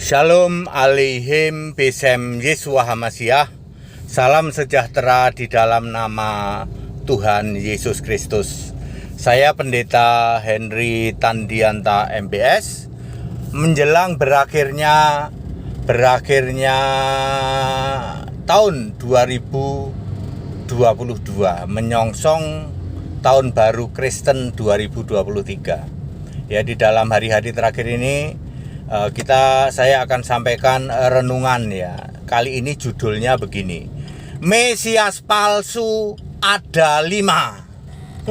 Shalom alaihim besem Yesua Hamasiah. Salam sejahtera di dalam nama Tuhan Yesus Kristus. Saya Pendeta Henry Tandianta MBS. Menjelang berakhirnya tahun 2022, menyongsong tahun baru Kristen 2023. Ya, di dalam hari-hari terakhir ini saya akan sampaikan renungan ya. Kali ini judulnya begini: Mesias palsu ada 5.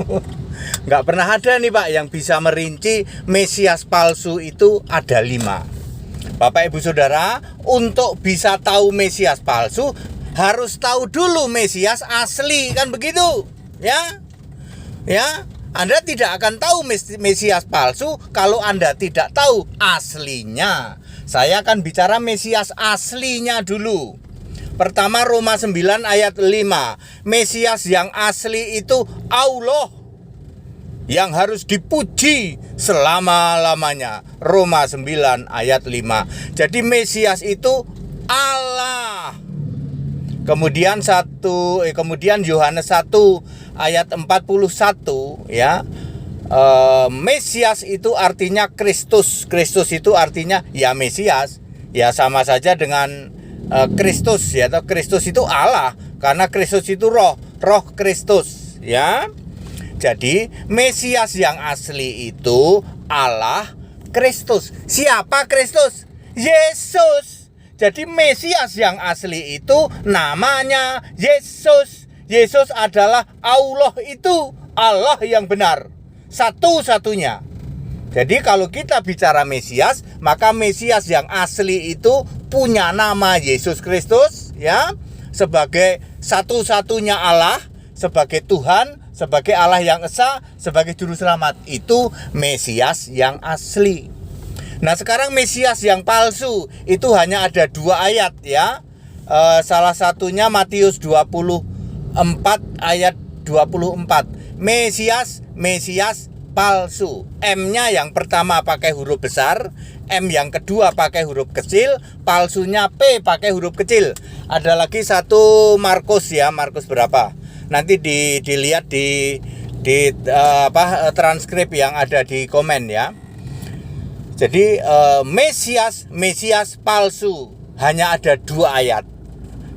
Nggak pernah ada nih Pak yang bisa merinci Mesias palsu itu ada 5. Bapak Ibu Saudara, untuk bisa tahu Mesias palsu harus tahu dulu Mesias asli, kan begitu? Ya. Anda tidak akan tahu Mesias palsu kalau Anda tidak tahu aslinya. Saya akan bicara Mesias aslinya dulu. Pertama, Roma 9 ayat 5. Mesias yang asli itu Allah, yang harus dipuji selama-lamanya. Roma 9 ayat 5. Jadi Mesias itu Allah. Kemudian Yohanes 1 ayat 41 ya. Mesias itu artinya Kristus. Kristus itu artinya ya Mesias. Ya sama saja dengan Kristus ya. Atau Kristus itu Allah, karena Kristus itu roh Kristus ya. Jadi Mesias yang asli itu Allah Kristus. Siapa Kristus? Yesus. Jadi Mesias yang asli itu namanya Yesus. Yesus adalah Allah, itu Allah yang benar, satu-satunya. Jadi kalau kita bicara Mesias, maka Mesias yang asli itu punya nama Yesus Kristus ya, sebagai satu-satunya Allah, sebagai Tuhan, sebagai Allah yang esa, sebagai juru selamat. Itu Mesias yang asli. Nah, sekarang Mesias yang palsu itu hanya ada 2 ayat ya. Salah satunya Matius 24 ayat 24. Mesias palsu. M-nya yang pertama pakai huruf besar, M yang kedua pakai huruf kecil, palsunya P pakai huruf kecil. Ada lagi satu Markus ya, Markus berapa? Nanti dilihat di transkrip yang ada di komen ya. Jadi Mesias palsu hanya ada 2 ayat.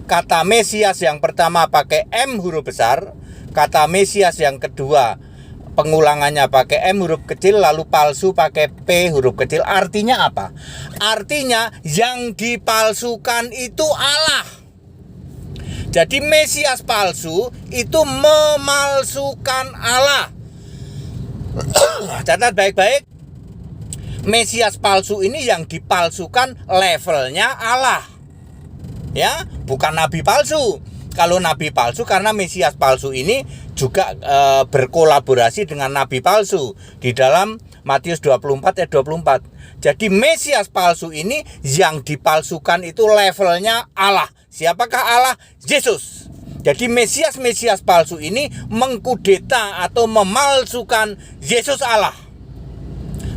Kata Mesias yang pertama pakai M huruf besar, kata Mesias yang kedua pengulangannya pakai M huruf kecil, lalu palsu pakai P huruf kecil. Artinya apa? Artinya yang dipalsukan itu Allah. Jadi Mesias palsu itu memalsukan Allah. Catat baik-baik. Mesias palsu ini yang dipalsukan levelnya Allah. Ya, bukan nabi palsu. Kalau nabi palsu, karena Mesias palsu ini juga berkolaborasi dengan nabi palsu di dalam Matius 24 ayat 24. Jadi Mesias palsu ini yang dipalsukan itu levelnya Allah. Siapakah Allah? Yesus. Jadi Mesias palsu ini mengkudeta atau memalsukan Yesus Allah.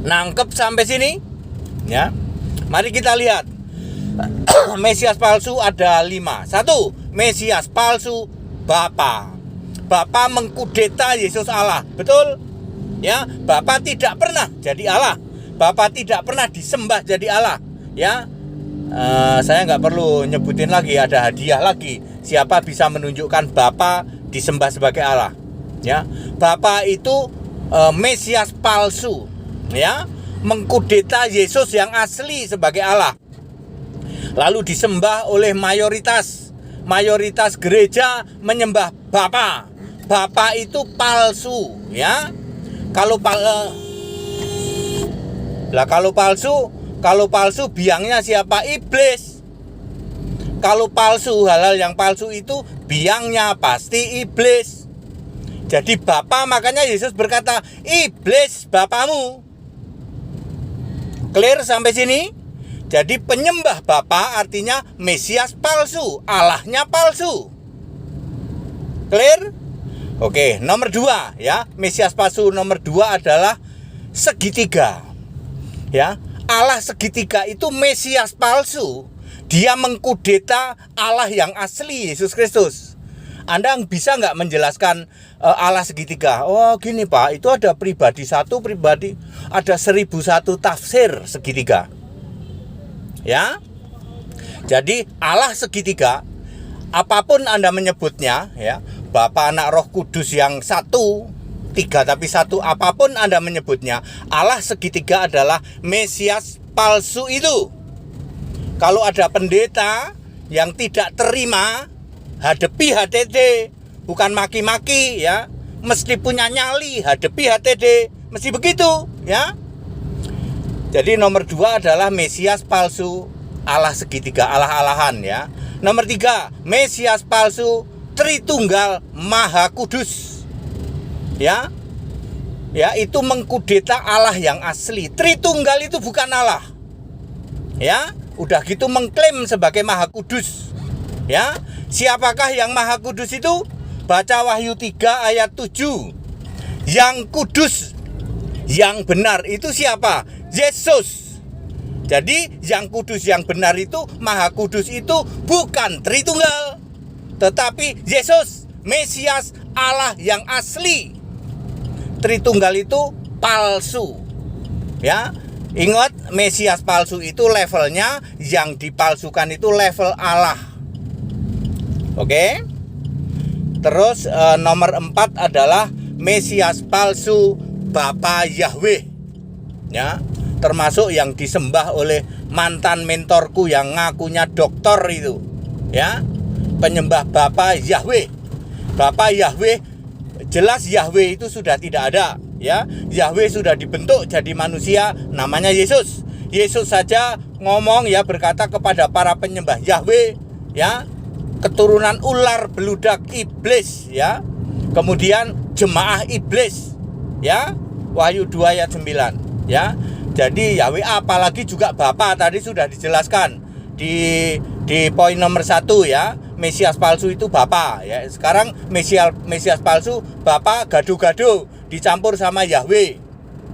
Nangkep sampai sini? Ya. Mari kita lihat. Mesias palsu ada 5. 1. Mesias palsu Bapa. Bapa mengkudeta Yesus Allah. Betul? Ya, Bapa tidak pernah jadi Allah. Bapa tidak pernah disembah jadi Allah. Ya. Saya nggak perlu nyebutin lagi, ada hadiah lagi. Siapa bisa menunjukkan Bapa disembah sebagai Allah? Ya. Bapa itu Mesias palsu. Ya, mengkudeta Yesus yang asli sebagai Allah, lalu disembah oleh mayoritas gereja menyembah Bapa. Bapa itu palsu ya. Kalau palsu biangnya siapa? Iblis. Kalau palsu, hal-hal yang palsu itu biangnya pasti iblis. Jadi Bapa, makanya Yesus berkata, iblis bapamu. Clear sampai sini? Jadi penyembah Bapa artinya Mesias palsu, Allahnya palsu. Clear? Oke, nomor 2 ya. Mesias palsu nomor 2 adalah segitiga. Ya, Allah segitiga itu Mesias palsu. Dia mengkudeta Allah yang asli, Yesus Kristus. Anda bisa nggak menjelaskan Allah segitiga? Oh gini Pak, itu ada pribadi satu, pribadi ada 1001 tafsir segitiga. Ya, jadi Allah segitiga, apapun Anda menyebutnya, ya, Bapa, Anak, Roh Kudus yang satu, tiga tapi satu, apapun Anda menyebutnya, Allah segitiga adalah Mesias palsu itu. Kalau ada pendeta yang tidak terima, hadapi HTD, bukan maki-maki, ya. Mesti punya nyali, hadapi HTD, mesti begitu, ya. Jadi nomor 2 adalah Mesias palsu Allah segitiga, Allah-alahan, ya. Nomor 3, Mesias palsu Tritunggal Maha Kudus. Ya. Ya, itu mengkudeta Allah yang asli. Tritunggal itu bukan Allah. Ya, udah gitu mengklaim sebagai Maha Kudus. Ya, siapakah yang Maha Kudus itu? Baca Wahyu 3 ayat 7. Yang kudus, yang benar itu siapa? Yesus. Jadi yang kudus, yang benar itu, Maha Kudus itu bukan Tritunggal, tetapi Yesus, Mesias Allah yang asli. Tritunggal itu palsu. Ya, ingat, Mesias palsu itu levelnya, yang dipalsukan itu level Allah. Oke. Terus nomor 4 adalah Mesias palsu Bapa Yahweh. Ya, termasuk yang disembah oleh mantan mentorku yang ngakunya doktor itu. Ya, penyembah Bapa Yahweh. Bapa Yahweh, jelas Yahweh itu sudah tidak ada, ya. Yahweh sudah dibentuk jadi manusia, namanya Yesus. Yesus saja ngomong, ya, berkata kepada para penyembah Yahweh, ya, keturunan ular beludak iblis, ya. Kemudian jemaah iblis, ya. Wahyu 2 ayat 9, ya. Jadi Yahweh, apalagi juga Bapa, tadi sudah dijelaskan di poin nomor 1, ya. Mesias palsu itu Bapa, ya. Sekarang Mesias palsu Bapa gaduh-gaduh dicampur sama Yahweh,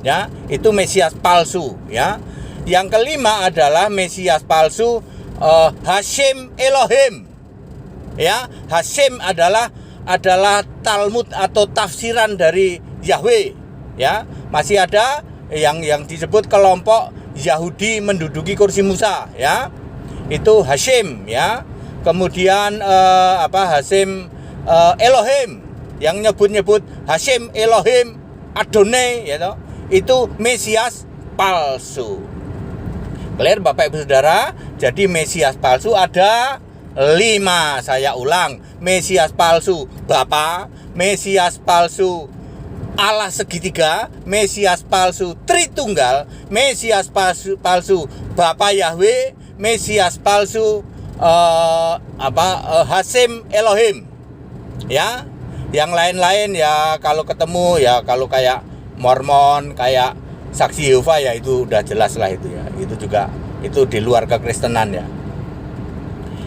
ya. Itu Mesias palsu, ya. Yang kelima adalah Mesias palsu Hashem Elohim. Ya, Hashem adalah Talmud atau tafsiran dari Yahweh, ya. Masih ada yang disebut kelompok Yahudi menduduki kursi Musa, ya. Itu Hashem, ya. Kemudian Hashem Elohim, yang nyebut Hashem Elohim Adonai, ya, itu Mesias palsu. Clear Bapak Ibu Saudara? Jadi Mesias palsu ada 5, saya ulang. Mesias palsu Bapa, Mesias palsu Allah segitiga, Mesias palsu Tritunggal, Mesias palsu Bapa Yahweh, Mesias palsu Hashem Elohim. Ya, yang lain-lain ya kalau ketemu, ya kalau kayak Mormon, kayak Saksi Yehova, ya itu udah jelas lah itu, ya. Itu juga itu di luar kekristenan, ya.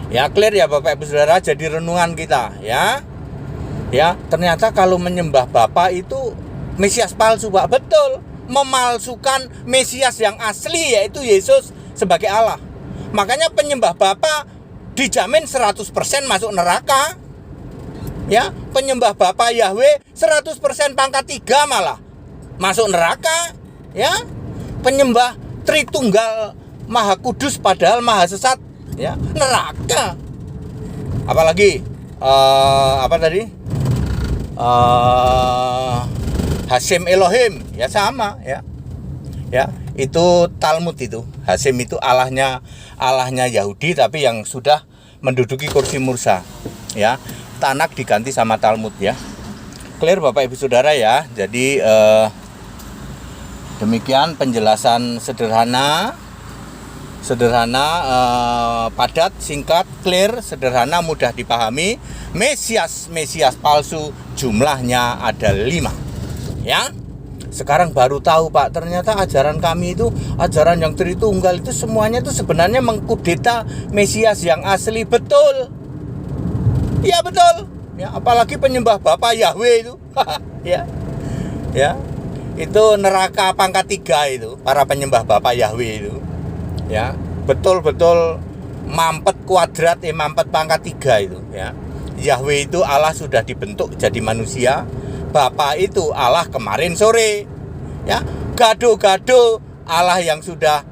Ya, clear ya Bapak Ibu Saudara, jadi renungan kita, ya. Ya, ternyata kalau menyembah Bapa itu Mesias palsu, Pak. Betul, memalsukan Mesias yang asli, yaitu Yesus sebagai Allah. Makanya penyembah Bapa dijamin 100% masuk neraka. Ya, penyembah Bapa Yahweh 100% pangkat 3 malah masuk neraka, ya. Penyembah Tritunggal Maha Kudus padahal Maha Sesat, ya, neraka. Apalagi Hashem Elohim, ya sama, ya. Ya, itu Talmud itu. Hashem itu Allahnya Yahudi tapi yang sudah menduduki kursi Musa, ya. Tanak diganti sama Talmud, ya. Clear Bapak Ibu Saudara, ya. Jadi demikian penjelasan sederhana, padat, singkat, clear, sederhana, mudah dipahami. Mesias palsu jumlahnya ada 5, ya. Sekarang baru tahu, Pak, ternyata ajaran kami itu, ajaran yang Tritunggal itu semuanya itu sebenarnya mengkudeta Mesias yang asli. Betul. Ya, betul. Ya, apalagi penyembah Bapa Yahweh itu. Ya. Ya. Itu neraka pangkat 3 itu, para penyembah Bapa Yahweh itu. Ya, betul-betul mampet kuadrat, mampet pangkat 3 itu, ya. Yahweh itu Allah sudah dibentuk jadi manusia. Bapa itu Allah kemarin sore. Ya, gado-gado Allah yang sudah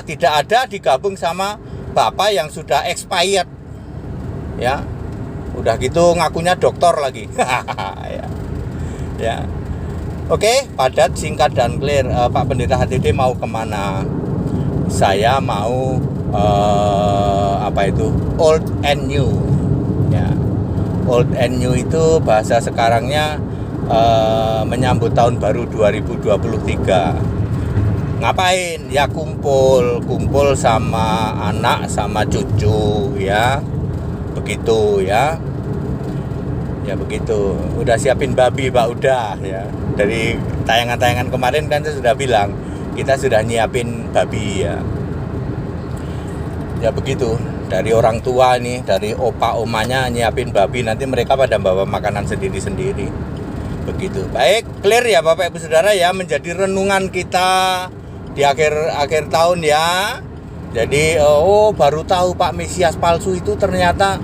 tidak ada digabung sama Bapa yang sudah expired. Ya. Udah gitu ngakunya dokter lagi. Ya. Ya. Oke, padat, singkat dan clear. Pak Pendeta HTD mau kemana? Saya mau old and new. Ya. Old and new itu bahasa sekarangnya menyambut tahun baru 2023. Ngapain? Ya kumpul sama anak sama cucu, ya. Begitu, ya. Ya begitu. Udah siapin babi, Pak, udah, ya. Dari tayangan-tayangan kemarin kan saya sudah bilang, kita sudah nyiapin babi, ya. Ya begitu. Dari orang tua nih, dari opa omanya nyiapin babi, nanti mereka pada bawa makanan sendiri-sendiri. Begitu. Baik, clear ya Bapak Ibu Saudara, ya, menjadi renungan kita di akhir tahun, ya. Jadi baru tahu Pak Mesias palsu itu ternyata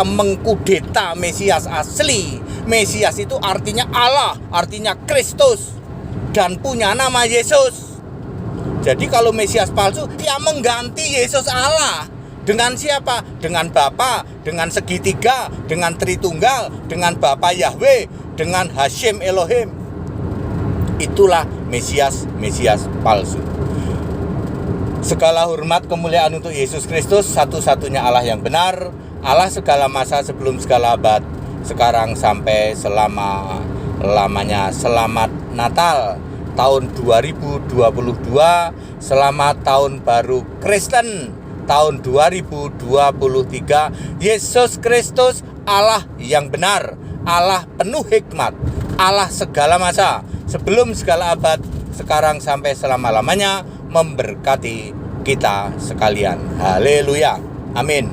mengkudeta Mesias asli. Mesias itu artinya Allah, artinya Kristus, dan punya nama Yesus. Jadi kalau Mesias palsu, ya mengganti Yesus Allah. Dengan siapa? Dengan Bapa, dengan segitiga, dengan Tritunggal, dengan Bapa Yahweh, dengan Hashem Elohim. Itulah Mesias palsu. Segala hormat kemuliaan untuk Yesus Kristus, satu-satunya Allah yang benar, Allah segala masa sebelum segala abad, sekarang sampai selama-lamanya. Selamat Natal tahun 2022, selamat tahun baru Kristen tahun 2023. Yesus Kristus Allah yang benar, Allah penuh hikmat, Allah segala masa, sebelum segala abad, sekarang sampai selama-lamanya, memberkati kita sekalian. Haleluya. Amin.